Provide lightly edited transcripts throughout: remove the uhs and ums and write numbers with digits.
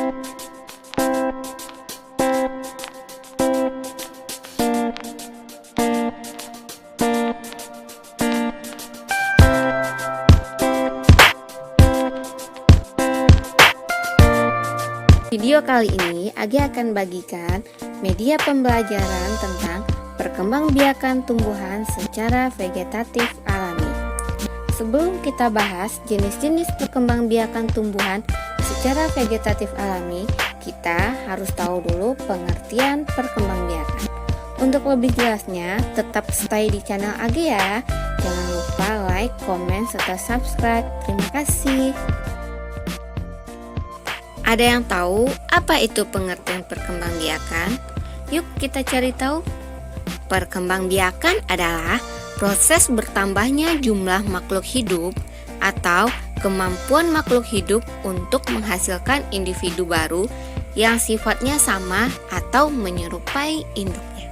Video kali ini Agi akan bagikan media pembelajaran tentang perkembangbiakan tumbuhan secara vegetatif alami. Sebelum kita bahas jenis-jenis perkembangbiakan tumbuhan secara vegetatif alami, kita harus tahu dulu pengertian perkembangbiakan. Untuk lebih jelasnya, tetap stay di channel Agi ya. Jangan lupa like, komen, serta subscribe. Terima kasih. Ada yang tahu apa itu pengertian perkembangbiakan? Yuk kita cari tahu. Perkembangbiakan adalah proses bertambahnya jumlah makhluk hidup atau kemampuan makhluk hidup untuk menghasilkan individu baru yang sifatnya sama atau menyerupai induknya.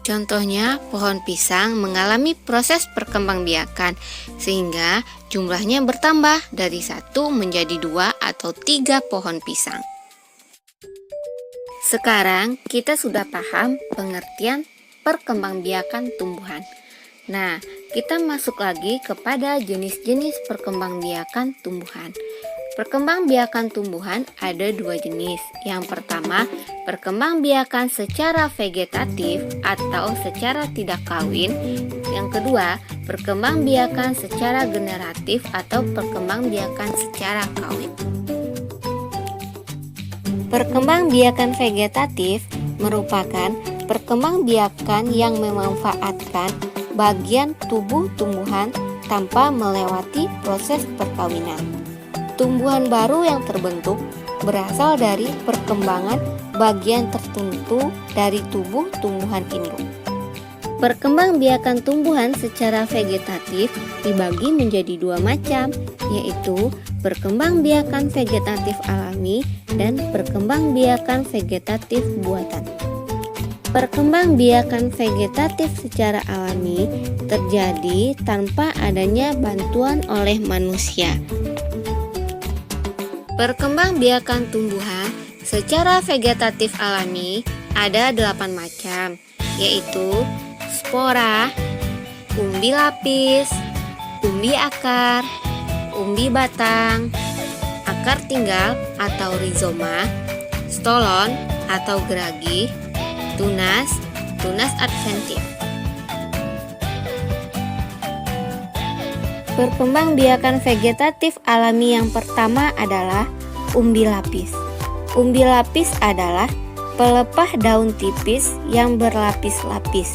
Contohnya, pohon pisang mengalami proses perkembangbiakan sehingga jumlahnya bertambah dari 1 menjadi 2 atau 3 pohon pisang. Sekarang kita sudah paham pengertian perkembangbiakan tumbuhan. Nah, kita masuk lagi kepada jenis-jenis perkembangbiakan tumbuhan. Perkembangbiakan tumbuhan ada 2 jenis. Yang pertama, perkembangbiakan secara vegetatif atau secara tidak kawin. Yang kedua, perkembangbiakan secara generatif atau perkembangbiakan secara kawin. Perkembangbiakan vegetatif merupakan perkembangbiakan yang memanfaatkan bagian tubuh tumbuhan tanpa melewati proses perkawinan. Tumbuhan baru yang terbentuk berasal dari perkembangan bagian tertentu dari tubuh tumbuhan induk. Perkembangbiakan tumbuhan secara vegetatif dibagi menjadi 2 macam, yaitu perkembangbiakan vegetatif alami dan perkembangbiakan vegetatif buatan. Perkembangbiakan vegetatif secara alami terjadi tanpa adanya bantuan oleh manusia. Perkembangbiakan tumbuhan secara vegetatif alami ada 8 macam, yaitu spora, umbi lapis, umbi akar, umbi batang, akar tinggal atau rizoma, stolon atau geragi, tunas, tunas adventif. Perkembangbiakan vegetatif alami yang pertama adalah umbi lapis. Umbi lapis adalah pelepah daun tipis yang berlapis-lapis.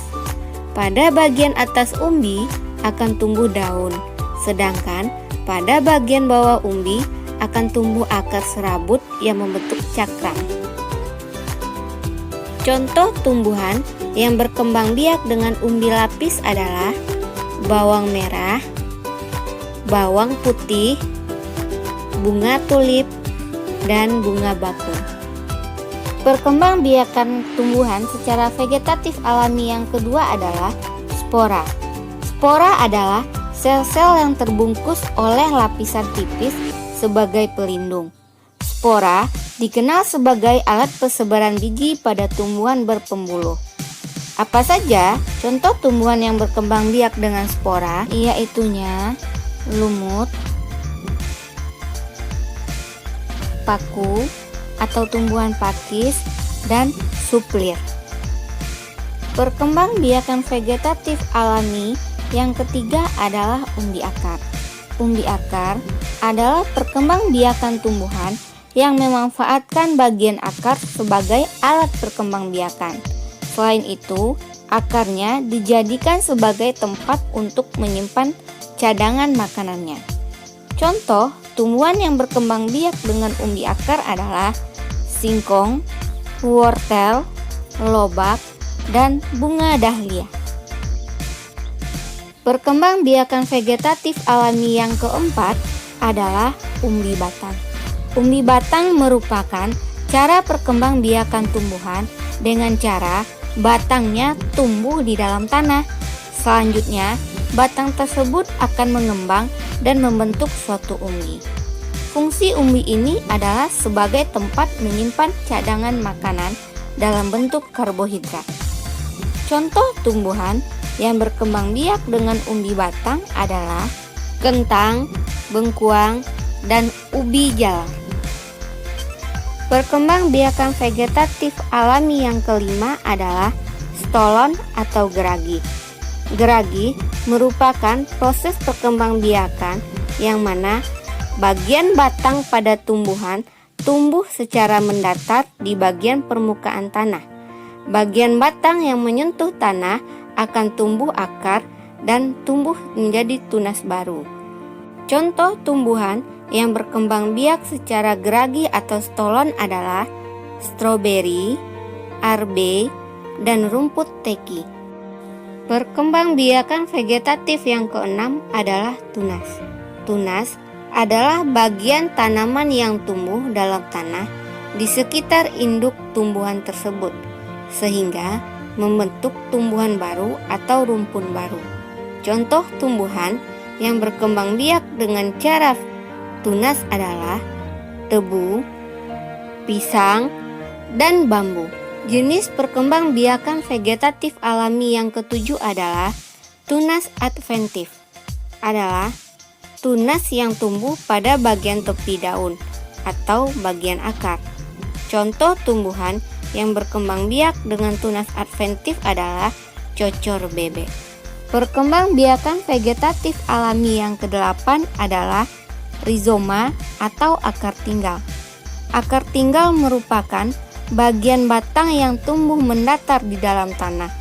Pada bagian atas umbi akan tumbuh daun, sedangkan pada bagian bawah umbi akan tumbuh akar serabut yang membentuk cakram. Contoh tumbuhan yang berkembang biak dengan umbi lapis adalah bawang merah, bawang putih, bunga tulip, dan bunga bakung. Perkembangbiakan tumbuhan secara vegetatif alami yang kedua adalah spora. Spora adalah sel-sel yang terbungkus oleh lapisan tipis sebagai pelindung. Spora dikenal sebagai alat persebaran biji pada tumbuhan berpembuluh. Apa saja contoh tumbuhan yang berkembang biak dengan spora? Yaitunya lumut, paku atau tumbuhan pakis, dan suplir. Perkembangbiakan vegetatif alami yang ketiga adalah umbi akar. Umbi akar adalah perkembangbiakan tumbuhan yang memanfaatkan bagian akar sebagai alat perkembangbiakan. Selain itu, akarnya dijadikan sebagai tempat untuk menyimpan cadangan makanannya. Contoh tumbuhan yang berkembang biak dengan umbi akar adalah singkong, wortel, lobak, dan bunga dahlia. Perkembangbiakan vegetatif alami yang keempat adalah umbi batang. Umbi batang merupakan cara perkembangbiakan tumbuhan dengan cara batangnya tumbuh di dalam tanah. Selanjutnya, batang tersebut akan mengembang dan membentuk suatu umbi. Fungsi umbi ini adalah sebagai tempat menyimpan cadangan makanan dalam bentuk karbohidrat. Contoh tumbuhan yang berkembang biak dengan umbi batang adalah kentang, bengkuang, dan ubi jalar. Perkembangbiakan vegetatif alami yang kelima adalah stolon atau geragi. Geragi merupakan proses perkembangbiakan yang mana bagian batang pada tumbuhan tumbuh secara mendatar di bagian permukaan tanah. Bagian batang yang menyentuh tanah akan tumbuh akar dan tumbuh menjadi tunas baru. Contoh tumbuhan yang berkembang biak secara geragi atau stolon adalah stroberi, arbe, dan rumput teki. Perkembangbiakan vegetatif yang keenam adalah tunas. Tunas adalah bagian tanaman yang tumbuh dalam tanah di sekitar induk tumbuhan tersebut, sehingga membentuk tumbuhan baru atau rumpun baru. Contoh tumbuhan yang berkembang biak dengan cara tunas adalah tebu, pisang, dan bambu. Jenis perkembangbiakan vegetatif alami yang ketujuh adalah tunas adventif. Adalah tunas yang tumbuh pada bagian tepi daun atau bagian akar. Contoh tumbuhan yang berkembang biak dengan tunas adventif adalah cocor bebek. Perkembangbiakan vegetatif alami yang kedelapan adalah rizoma atau akar tinggal. Akar tinggal merupakan bagian batang yang tumbuh mendatar di dalam tanah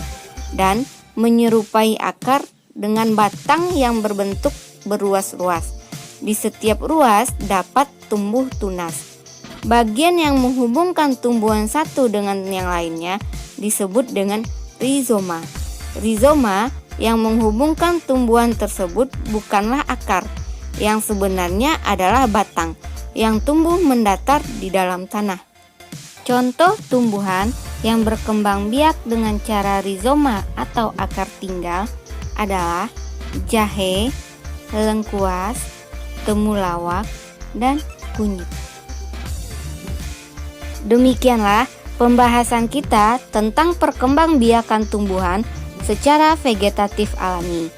dan menyerupai akar dengan batang yang berbentuk beruas-ruas. Di setiap ruas dapat tumbuh tunas. Bagian yang menghubungkan tumbuhan satu dengan yang lainnya disebut dengan rizoma. Rizoma yang menghubungkan tumbuhan tersebut bukanlah akar, yang sebenarnya adalah batang yang tumbuh mendatar di dalam tanah. Contoh tumbuhan yang berkembang biak dengan cara rizoma atau akar tinggal adalah jahe, lengkuas, temulawak, dan kunyit. Demikianlah pembahasan kita tentang perkembangbiakan tumbuhan secara vegetatif alami.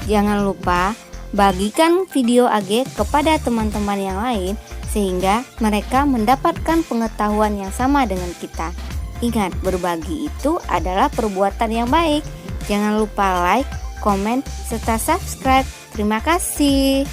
Jangan lupa bagikan video AG kepada teman-teman yang lain sehingga mereka mendapatkan pengetahuan yang sama dengan kita. Ingat, berbagi itu adalah perbuatan yang baik. Jangan lupa like, komen, serta subscribe. Terima kasih.